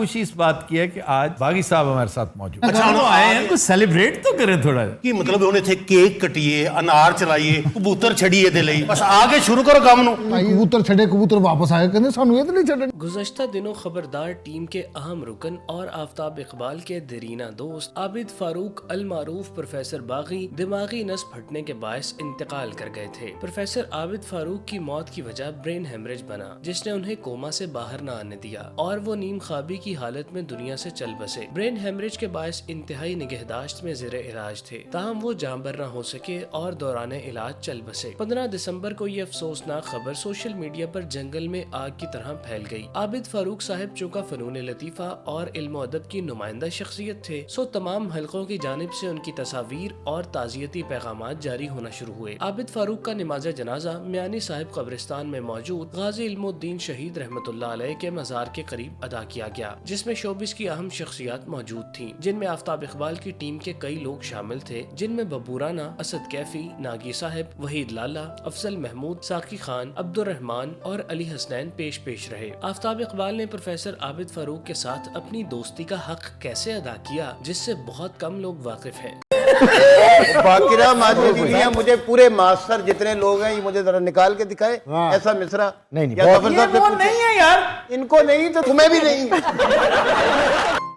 خوشی اس بات کی ہے کہ آج باغی صاحب ہمارے ساتھ موجود اچھا تو آئے ہیں تو سیلیبریٹ تو کریں تھوڑا ਕੀ ਮਤਲਬ ਉਹਨੇ ਇੱਥੇ ਕੇਕ ਕੱਟੀਏ ਅਨਾਰ ਚਲਾਈਏ ਕਬੂਤਰ ਛੜੀਏ ਦੇ ਲਈ ਬਸ ਆ ਕੇ ਸ਼ੁਰੂ ਕਰੋ ਕੰਮ ਨੂੰ کبوتر چھڑے کبوتر واپس آئے کہنے سانو یہ تو نہیں چھڑن. گزشتہ دنوں خبردار ٹیم کے اہم رکن اور آفتاب اقبال کے دیرینہ دوست عابد فاروق المعروف پروفیسر باغی دماغی نس پھٹنے کے باعث انتقال کر گئے تھے. پروفیسر عابد فاروق کی موت کی وجہ برین ہیمریج بنا جس نے انہیں کوما سے باہر نہ آنے دیا اور وہ نیم خوابی کی حالت میں دنیا سے چل بسے. برین ہیمریج کے باعث انتہائی نگہداشت میں زیر علاج تھے تاہم وہ جاں بر نہ ہو سکے اور دوران علاج چل بسے. 15 دسمبر کو یہ افسوسناک خبر سوشل میڈیا پر جنگل میں آگ کی طرح پھیل گئی. عابد فاروق صاحب چونکہ فنون لطیفہ اور علم و ادب کی نمائندہ شخصیت تھے سو تمام حلقوں کی جانب سے ان کی تصاویر اور تعزیتی پیغامات جاری ہونا شروع ہوئے. عابد فاروق کا نماز جنازہ میانی صاحب قبرستان میں موجود غازی علم الدین شہید رحمۃ اللہ علیہ کے مزار کے قریب ادا کیا گیا جس میں شوبز کی اہم شخصیات موجود تھیں جن میں آفتاب اقبال کی ٹیم کے کئی لوگ شامل تھے جن میں ببو رانا، اسد کیفی، ناگی صاحب، وحید لالا، افضل محمود، ساقی خان، عبد الرحمان اور علی حسنین پیش رہے. آفتاب اقبال نے پروفیسر عابد فاروق کے ساتھ اپنی دوستی کا حق کیسے ادا کیا جس سے بہت کم لوگ واقف ہیں. باقرہ ماجدی مجھے پورے ماسٹر جتنے لوگ ہیں یہ مجھے ذرا نکال کے دکھائے ایسا مصرع. نہیں ہے یار، ان کو نہیں تو تمہیں بھی نہیں.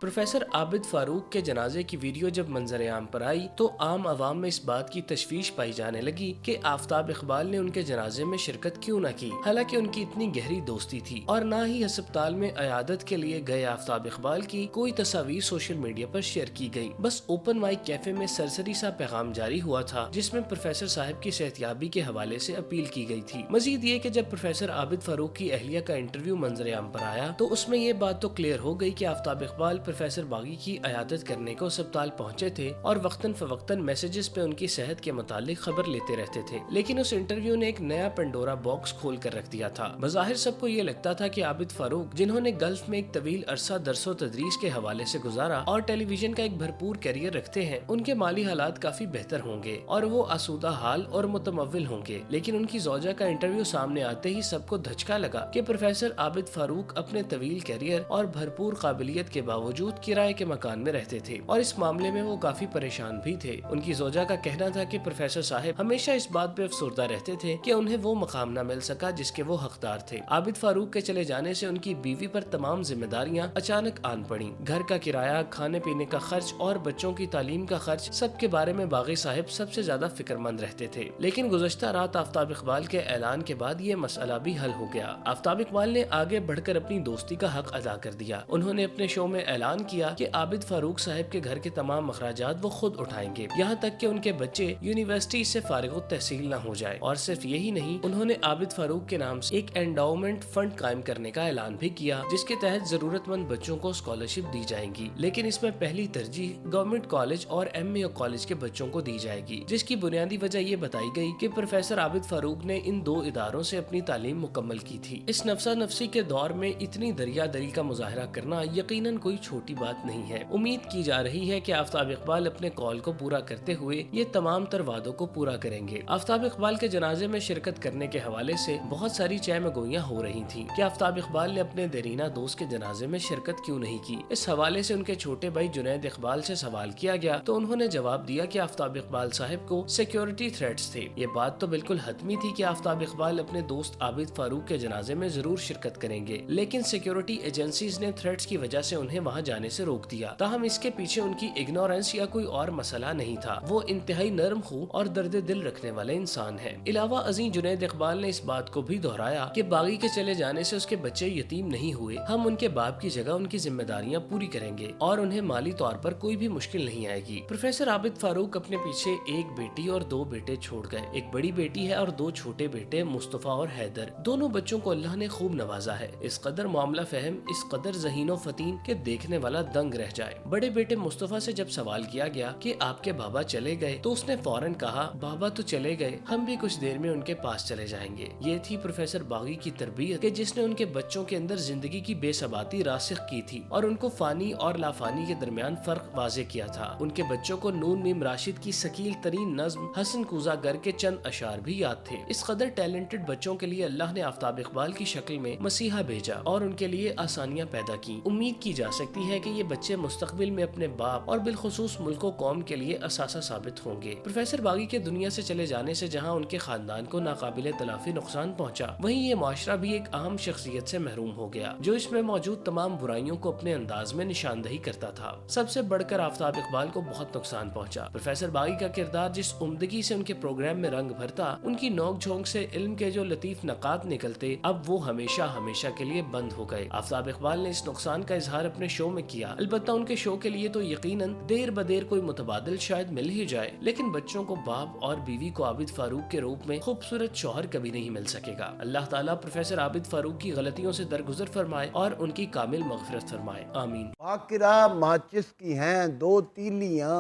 پروفیسر عابد فاروق کے جنازے کی ویڈیو جب منظر عام پر آئی تو عام عوام میں اس بات کی تشویش پائی جانے لگی کہ آفتاب اقبال نے ان کے جنازے میں شرکت کیوں نہ کی حالانکہ ان کی اتنی گہری دوستی تھی اور نہ ہی ہسپتال میں عیادت کے لیے گئے آفتاب اقبال کی کوئی تصاویر سوشل میڈیا پر شیئر کی گئی. بس اوپن مائک کیفے میں سرسری سا پیغام جاری ہوا تھا جس میں پروفیسر صاحب کی صحتیابی کے حوالے سے اپیل کی گئی تھی. مزید یہ کہ جب پروفیسر عابد فاروق کی اہلیہ کا انٹرویو منظر عام پر آیا تو اس میں یہ بات تو کلیئر ہو گئی کہ آفتاب اقبال پروفیسر باغی کی عیادت کرنے کو اسپتال پہنچے تھے اور وقتاً فوقتاً میسیجز پہ ان کی صحت کے متعلق خبر لیتے رہتے تھے. لیکن اس انٹرویو نے ایک نیا پنڈورا باکس کھول کر رکھ دیا تھا. بظاہر سب کو یہ لگتا تھا کہ عابد فاروق جنہوں نے گلف میں ایک طویل عرصہ درس و تدریس کے حوالے سے گزارا اور ٹیلی ویژن کا ایک بھرپور کیریئر رکھتے ہیں ان کے مالی حالات کافی بہتر ہوں گے اور وہ آسودہ حال اور متمول ہوں گے. لیکن ان کی زوجہ کا انٹرویو سامنے آتے ہی سب کو دھچکا لگا کہ پروفیسر عابد فاروق اپنے طویل کیریئر اور بھرپور قابلیت کے باوجود کرائے کے مکان میں رہتے تھے اور اس معاملے میں وہ کافی پریشان بھی تھے. ان کی زوجہ کا کہنا تھا کہ پروفیسر صاحب ہمیشہ اس بات پہ افسردہ رہتے تھے کہ انہیں وہ مقام نہ مل سکا جس کے وہ حقدار تھے. عابد فاروق کے چلے جانے سے ان کی بیوی پر تمام ذمہ داریاں اچانک آن پڑیں. گھر کا کرایہ، کھانے پینے کا خرچ اور بچوں کی تعلیم کا خرچ سب کے بارے میں باغی صاحب سب سے زیادہ فکر مند رہتے تھے. لیکن گزشتہ رات آفتاب اقبال کے اعلان کے بعد یہ مسئلہ بھی حل ہو گیا. آفتاب اقبال نے آگے بڑھ کر اپنی دوستی کا حق ادا کر دیا. انہوں نے اپنے شو میں اعلان کیا کہ عابد فاروق صاحب کے گھر کے تمام اخراجات وہ خود اٹھائیں گے یہاں تک کہ ان کے بچے یونیورسٹی سے فارغ التحصیل نہ ہو جائے. اور صرف یہی نہیں، انہوں نے عابد فاروق کے نام سے ایک اینڈاؤمنٹ فنڈ قائم کرنے کا اعلان بھی کیا جس کے تحت ضرورت مند بچوں کو اسکالرشپ دی جائیں گی. لیکن اس میں پہلی ترجیح گورنمنٹ کالج اور ایم اے کالج کے بچوں کو دی جائے گی جس کی بنیادی وجہ یہ بتائی گئی کہ پروفیسر عابد فاروق نے ان دو اداروں سے اپنی تعلیم مکمل کی تھی. اس نفسا نفسی کے دور میں اتنی دریا دری کا مظاہرہ کرنا یقیناً کوئی چھوٹی بات نہیں ہے. امید کی جا رہی ہے کہ آفتاب اقبال اپنے کال کو پورا کرتے ہوئے یہ تمام تر وعدوں کو پورا کریں گے. آفتاب اقبال کے جنازے میں شرکت کرنے کے حوالے سے بہت ساری چہ مگوئیاں ہو رہی تھیں کہ آفتاب اقبال نے اپنے دیرینہ دوست کے جنازے میں شرکت کیوں نہیں کی. اس حوالے سے ان کے چھوٹے بھائی جنید اقبال سے سوال کیا گیا تو انہوں نے جواب دیا کہ آفتاب اقبال صاحب کو سیکیورٹی تھریٹس تھے. یہ بات تو بالکل حتمی تھی کہ آفتاب اقبال اپنے دوست عابد فاروق کے جنازے میں ضرور شرکت کریں گے لیکن سیکیورٹی ایجنسیز نے تھریٹس کی وجہ سے انہیں وہاں جانے سے روک دیا. تاہم اس کے پیچھے ان کی اگنورنس یا کوئی اور مسئلہ نہیں تھا. وہ انتہائی نرم خو اور درد دل رکھنے والے انسان ہیں. علاوہ ازیں جنید اقبال نے اس بات کو بھی دہرایا کہ باغی کے چلے جانے سے اس کے بچے یتیم نہیں ہوئے. ہم ان کے باپ کی جگہ ان کی ذمہ داریاں پوری کریں گے اور انہیں مالی طور پر کوئی بھی مشکل نہیں آئے گی. پروفیسر عابد فاروق اپنے پیچھے ایک بیٹی اور دو بیٹے چھوڑ گئے. ایک بڑی بیٹی ہے اور دو چھوٹے بیٹے مصطفیٰ اور حیدر. دونوں بچوں کو اللہ نے خوب نوازا ہے. اس قدر معاملہ فہم، اس قدر ذہین و فتین کہ دیکھنے دیکھنے والا دنگ رہ جائے۔ بڑے بیٹے مصطفیٰ سے جب سوال کیا گیا کہ آپ کے بابا چلے گئے تو اس نے فوراً کہا بابا تو چلے گئے، ہم بھی کچھ دیر میں ان کے پاس چلے جائیں گے۔ یہ تھی پروفیسر باغی کی تربیت کہ جس نے ان کے بچوں کے اندر زندگی کی بے ثباتی راسخ کی تھی اور ان کو فانی اور لافانی کے درمیان فرق واضح کیا تھا۔ ان کے بچوں کو نون میم راشد کی ثقیل ترین نظم حسن کوزہ گر کے چند اشعار بھی یاد تھے۔ اس قدر ٹیلنٹڈ بچوں کے لیے اللہ نے آفتاب اقبال کی شکل میں مسیحا بھیجا اور ان کے لیے آسانیاں پیدا کی۔ امید کی جا سکتی ہے کہ یہ بچے مستقبل میں اپنے باپ اور بالخصوص ملک و قوم کے لیے اثاثہ ثابت ہوں گے۔ پروفیسر باغی کے دنیا سے چلے جانے سے جہاں ان کے خاندان کو ناقابل تلافی نقصان پہنچا، وہیں یہ معاشرہ بھی ایک اہم شخصیت سے محروم ہو گیا جو اس میں موجود تمام برائیوں کو اپنے انداز میں نشاندہی کرتا تھا۔ سب سے بڑھ کر آفتاب اقبال کو بہت نقصان پہنچا۔ پروفیسر باغی کا کردار جس عمدگی سے ان کے پروگرام میں رنگ بھرتا، ان کی نوک جھونک سے علم کے جو لطیف نقاط نکلتے، اب وہ ہمیشہ ہمیشہ کے لیے بند ہو گئے۔ آفتاب اقبال نے اس نقصان کا اظہار اپنے شو میں کیا۔ البتہ ان کے شو کے لیے تو یقیناً دیر بدیر کوئی متبادل شاید مل ہی جائے، لیکن بچوں کو باپ اور بیوی کو عابد فاروق کے روپ میں خوبصورت شوہر کبھی نہیں مل سکے گا۔ اللہ تعالیٰ پروفیسر عابد فاروق کی غلطیوں سے درگزر فرمائے اور ان کی کامل مغفرت فرمائے، آمین۔ باقرہ ماچس کی ہیں دو تیلیاں،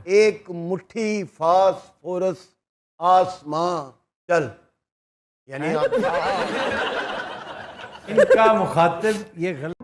ایک مٹھی فاسفورس آسماں چل، یعنی ان کا مخاطب یہ غلط